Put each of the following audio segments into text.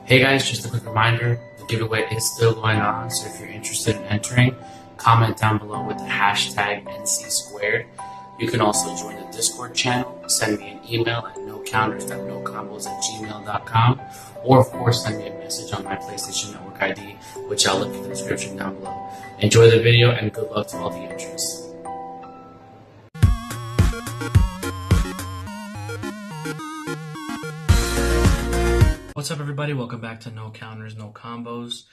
Hey guys, just a quick reminder, the giveaway is still going on, so if you're interested in entering, comment down below with the hashtag NC2. You can also join the Discord channel, send me an email at nocounters.nocombos@gmail.com, or of course send me a message on my PlayStation Network ID, which I'll link in the description down below. Enjoy the video and good luck to all the entrants. What's up, everybody? Welcome back to No Counters, No Combos.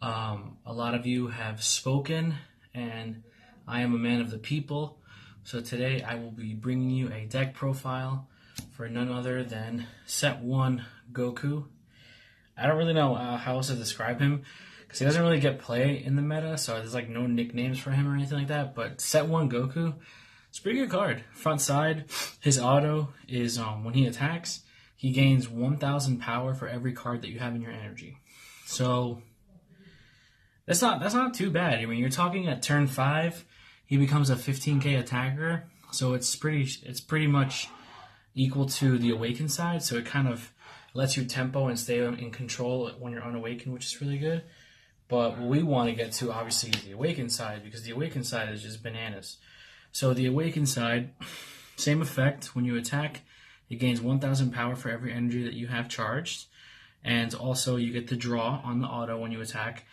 A lot of you have spoken, and I am a man of the people. So today I will be bringing you a deck profile for none other than Set 1 Goku. I don't really know how else to describe him, because he doesn't really get play in the meta, so there's like no nicknames for him or anything like that. But Set 1 Goku, it's a pretty good card. Front side, his auto is when he attacks, he gains 1,000 power for every card that you have in your energy. So that's not too bad. I mean, you're talking at turn 5, he becomes a 15k attacker. So it's pretty much equal to the awakened side. So it kind of lets you tempo and stay in control when you're unawakened, which is really good. But what we want to get to, obviously, is the awakened side, because the awakened side is just bananas. So the awakened side, same effect. When you attack, it gains 1,000 power for every energy that you have charged. And also you get the draw on the auto when you attack.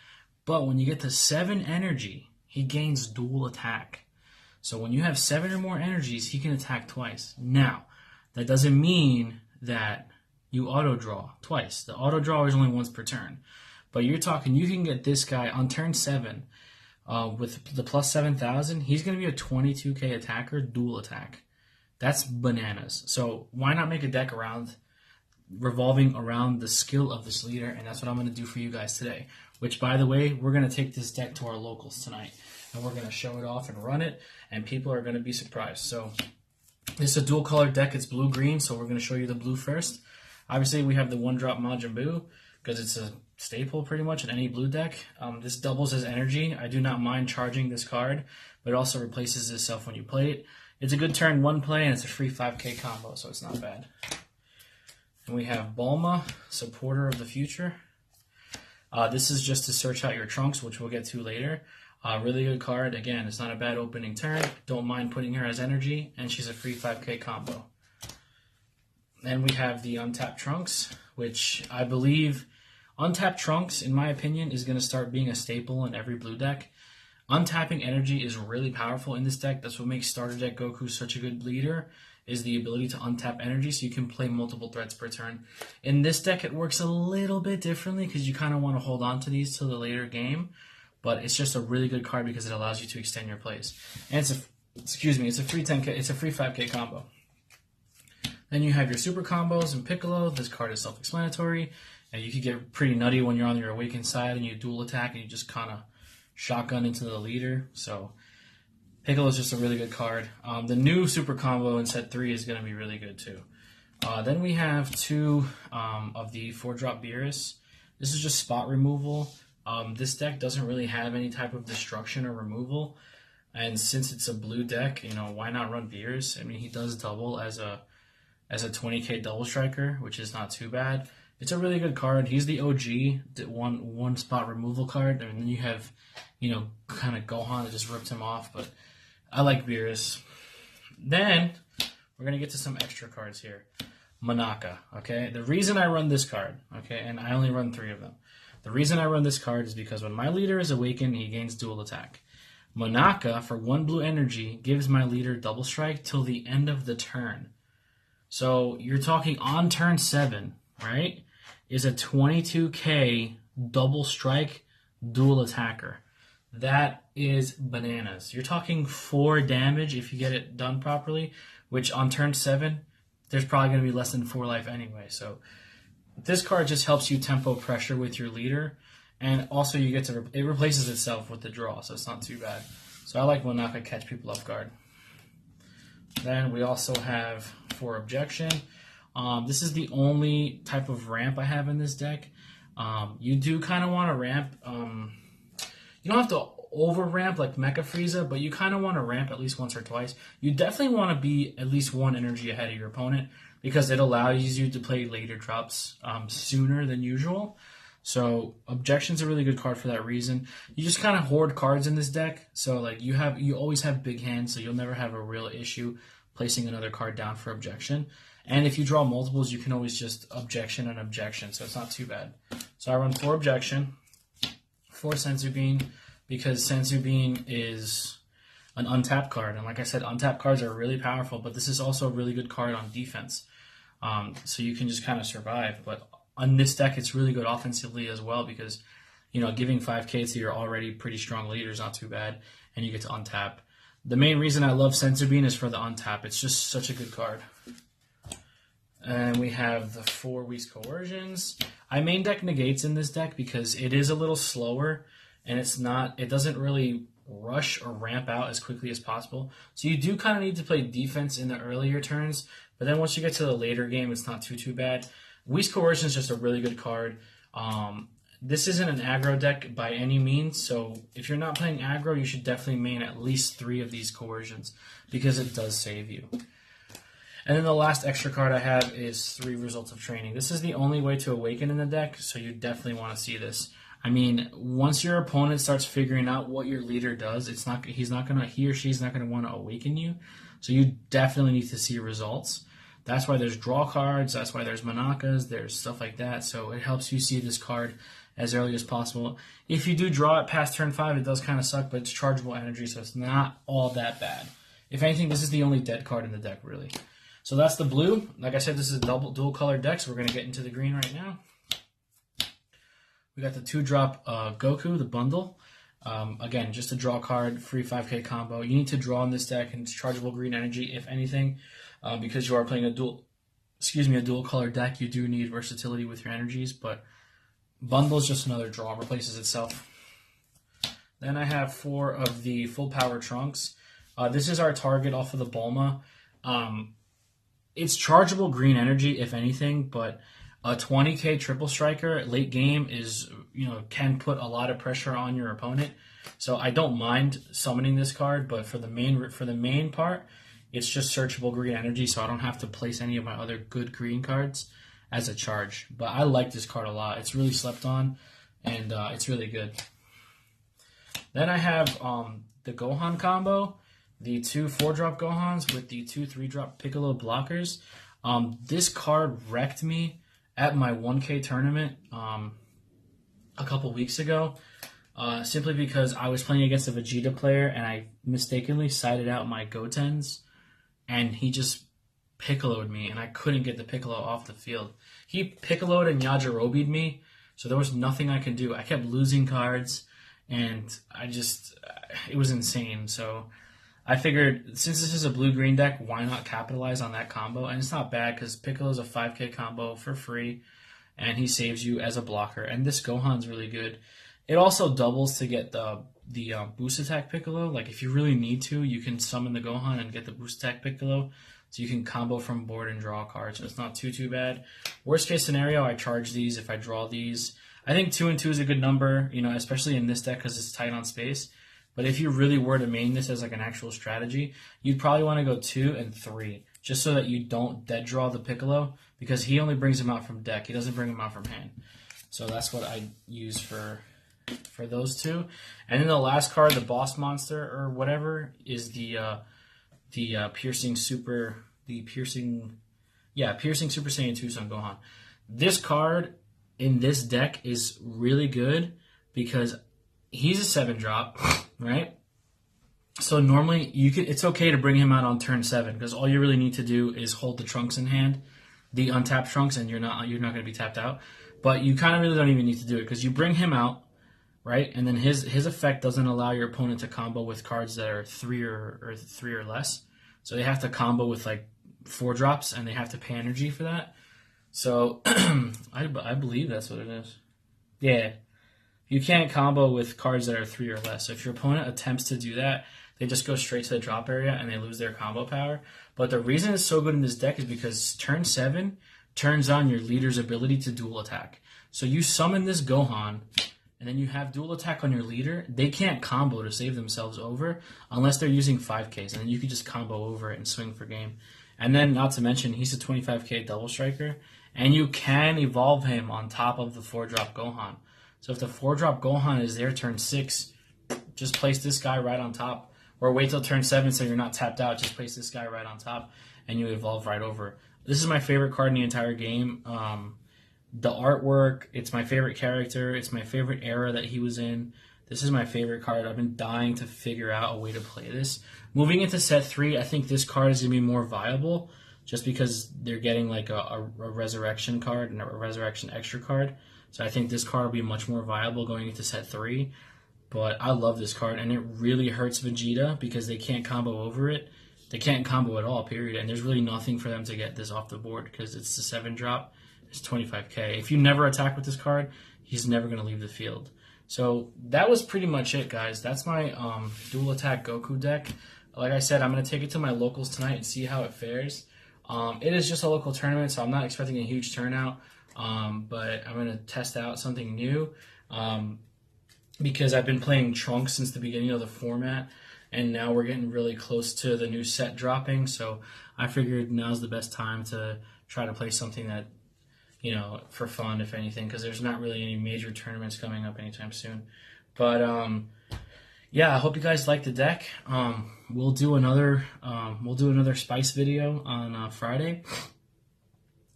But when you get to 7 energy, he gains dual attack. So when you have 7 or more energies, he can attack twice. Now, that doesn't mean that you auto draw twice. The auto draw is only once per turn. But you're talking, you can get this guy on turn 7 with the plus 7,000. He's going to be a 22k attacker, dual attack. That's bananas. So why not make a deck revolving around the skill of this leader? And that's what I'm going to do for you guys today. Which, by the way, we're going to take this deck to our locals tonight. And we're going to show it off and run it. And people are going to be surprised. So this is a dual color deck. It's blue-green. So we're going to show you the blue first. Obviously, we have the one-drop Majin Buu, because it's a staple pretty much in any blue deck. This doubles as energy. I do not mind charging this card, but it also replaces itself when you play it. It's a good turn 1 play, and it's a free 5k combo, so it's not bad. And we have Bulma, Supporter of the Future. This is just to search out your trunks, which we'll get to later. Really good card. Again, it's not a bad opening turn. Don't mind putting her as energy, and she's a free 5k combo. Then we have the Untapped Trunks, which I believe Untapped Trunks, in my opinion, is going to start being a staple in every blue deck. Untapping energy is really powerful in this deck. That's what makes starter deck Goku such a good leader, is the ability to untap energy, so you can play multiple threats per turn. In this deck, it works a little bit differently, because you kind of want to hold on to these till the later game. But it's just a really good card because it allows you to extend your plays. And it's a free 10k, it's a free 5k combo. Then you have your super combos and Piccolo. This card is self-explanatory, and you can get pretty nutty when you're on your awakened side and you dual attack and you just kind of shotgun into the leader. So Piccolo is just a really good card. The new super combo in set 3 is going to be really good too. Then we have 2 of the 4-drop Beerus. This is just spot removal. This deck doesn't really have any type of destruction or removal, and since it's a blue deck, why not run Beerus? I mean, he does double as a 20k double striker, which is not too bad. It's a really good card. He's the OG, one spot removal card. And then you have, kind of Gohan that just ripped him off. But I like Beerus. Then we're going to get to some extra cards here. Monaka, okay? The reason I run this card, okay, and I only run 3 of them. The reason I run this card is because when my leader is awakened, he gains dual attack. Monaka, for 1 blue energy, gives my leader double strike till the end of the turn. So you're talking on turn 7, right, is a 22k double strike dual attacker. That is bananas. You're talking 4 damage if you get it done properly, which on turn 7, there's probably going to be less than 4 life anyway. So this card just helps you tempo pressure with your leader, and also you get to it replaces itself with the draw, so it's not too bad. So I like Monaka catch people off guard. Then we also have for objection. This is the only type of ramp I have in this deck. You do kind of want to ramp. You don't have to over ramp like Mecha Frieza, but you kind of want to ramp at least once or twice. You definitely want to be at least one energy ahead of your opponent because it allows you to play later drops sooner than usual. So Objection's a really good card for that reason. You just kind of hoard cards in this deck, so like you always have big hands, so you'll never have a real issue placing another card down for Objection. And if you draw multiples, you can always just Objection and Objection, so it's not too bad. So I run 4 Objection, 4 Senzu Bean, because Senzu Bean is an untapped card, and like I said, untapped cards are really powerful, but this is also a really good card on defense. So you can just kind of survive, but on this deck, it's really good offensively as well because, you know, giving 5k to your already pretty strong leader is not too bad, and you get to untap. The main reason I love Senzu Bean is for the untap. It's just such a good card. And we have the 4 Whis Coercions. I main deck Negates in this deck because it is a little slower, and it doesn't really rush or ramp out as quickly as possible. So you do kind of need to play defense in the earlier turns, but then once you get to the later game, it's not too bad. Whis Coercion is just a really good card. This isn't an aggro deck by any means, so if you're not playing aggro, you should definitely main at least 3 of these Coercions because it does save you. And then the last extra card I have is 3 Results of Training. This is the only way to awaken in the deck, so you definitely want to see this. I mean, once your opponent starts figuring out what your leader does, he or she's not gonna want to awaken you. So you definitely need to see results. That's why there's draw cards, that's why there's Manakas, there's stuff like that. So it helps you see this card as early as possible. If you do draw it past turn 5, it does kind of suck, but it's chargeable energy, so it's not all that bad. If anything, this is the only dead card in the deck, really. So that's the blue. Like I said, this is a dual color deck, so we're going to get into the green right now. We got the 2-drop Goku, the bundle. Again, just a draw card, free 5k combo. You need to draw in this deck, and it's chargeable green energy, if anything. Because you are playing a dual color deck, you do need versatility with your energies, but bundle is just another draw, replaces itself. Then I have 4 of the full power trunks. This is our target off of the Bulma. It's chargeable green energy, if anything, but a 20k triple striker late game can put a lot of pressure on your opponent. So I don't mind summoning this card, but for the main part, it's just searchable green energy, so I don't have to place any of my other good green cards as a charge. But I like this card a lot. It's really slept on, and it's really good. Then I have the Gohan combo, the 2 4-drop Gohans with the 2 3-drop Piccolo blockers. This card wrecked me at my 1K tournament a couple weeks ago, simply because I was playing against a Vegeta player, and I mistakenly sided out my Gotens, and he just Piccolo'd me, and I couldn't get the Piccolo off the field. He Piccolo'd and Yajirobe'd me, so there was nothing I could do. I kept losing cards, and it was insane. So I figured, since this is a blue-green deck, why not capitalize on that combo? And it's not bad, because Piccolo's a 5k combo for free, and he saves you as a blocker. And this Gohan's really good. It also doubles to get the boost attack Piccolo. Like, if you really need to, you can summon the Gohan and get the boost attack Piccolo, so you can combo from board and draw a card, so it's not too bad. Worst case scenario, I charge these if I draw these. I think 2 and 2 is a good number, especially in this deck because it's tight on space. But if you really were to main this as like an actual strategy, you'd probably want to go 2 and 3, just so that you don't dead draw the Piccolo, because he only brings him out from deck. He doesn't bring him out from hand. So that's what I use for those 2. And then the last card, the boss monster or whatever, is the piercing Super Saiyan 2 Son Gohan. This card in this deck is really good because he's a 7-drop, right? So normally it's okay to bring him out on turn 7 because all you really need to do is hold the trunks in hand, the untapped trunks, and you're not going to be tapped out. But you kind of really don't even need to do it because you bring him out, right? And then his effect doesn't allow your opponent to combo with cards that are 3 or less. So they have to combo with like 4 drops, and they have to pay energy for that. So I believe that's what it is. Yeah. You can't combo with cards that are 3 or less. So if your opponent attempts to do that, they just go straight to the drop area and they lose their combo power. But the reason it's so good in this deck is because turn 7 turns on your leader's ability to dual attack. So you summon this Gohan, and then you have dual attack on your leader, they can't combo to save themselves over unless they're using 5Ks, and then you can just combo over it and swing for game. And then, not to mention, he's a 25K double striker, and you can evolve him on top of the 4-drop Gohan. So if the 4-drop Gohan is there turn 6, just place this guy right on top, or wait till turn 7 so you're not tapped out, just place this guy right on top, and you evolve right over. This is my favorite card in the entire game. The artwork, it's my favorite character, it's my favorite era that he was in. This is my favorite card. I've been dying to figure out a way to play this. Moving into set 3, I think this card is going to be more viable just because they're getting like a resurrection card and a resurrection extra card. So I think this card will be much more viable going into set 3. But I love this card, and it really hurts Vegeta because they can't combo over it. They can't combo at all, period. And there's really nothing for them to get this off the board because it's the 7-drop. It's 25K. If you never attack with this card, he's never going to leave the field. So that was pretty much it, guys. That's my dual attack Goku deck. Like I said, I'm going to take it to my locals tonight and see how it fares. It is just a local tournament, so I'm not expecting a huge turnout. But I'm going to test out something new because I've been playing Trunks since the beginning of the format, and now we're getting really close to the new set dropping. So I figured now's the best time to try to play something that, you know, for fun, if anything, because there's not really any major tournaments coming up anytime soon. But yeah, I hope you guys like the deck. We'll do another Spice video on Friday.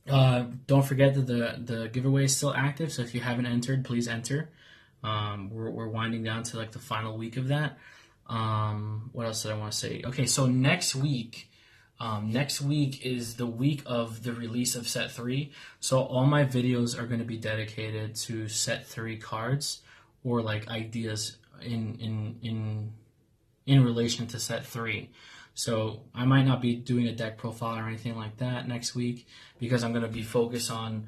Don't forget that the giveaway is still active, so if you haven't entered, please enter. We're winding down to like the final week of that. What else did I want to say? Okay, so next week is the week of the release of set 3. So all my videos are going to be dedicated to set 3 cards or like ideas in relation to set 3. So I might not be doing a deck profile or anything like that next week because I'm going to be focused on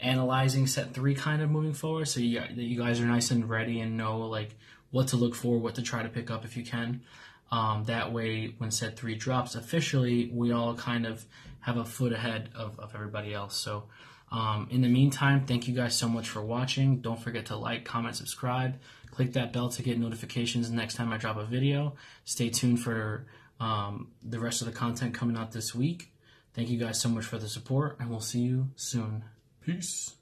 analyzing set 3 kind of moving forward. So you guys are nice and ready and know like what to look for, what to try to pick up if you can. That way, when set 3 drops officially, we all kind of have a foot ahead of everybody else. So in the meantime, thank you guys so much for watching. Don't forget to like, comment, subscribe. Click that bell to get notifications next time I drop a video. Stay tuned for the rest of the content coming out this week. Thank you guys so much for the support, and we'll see you soon. Peace.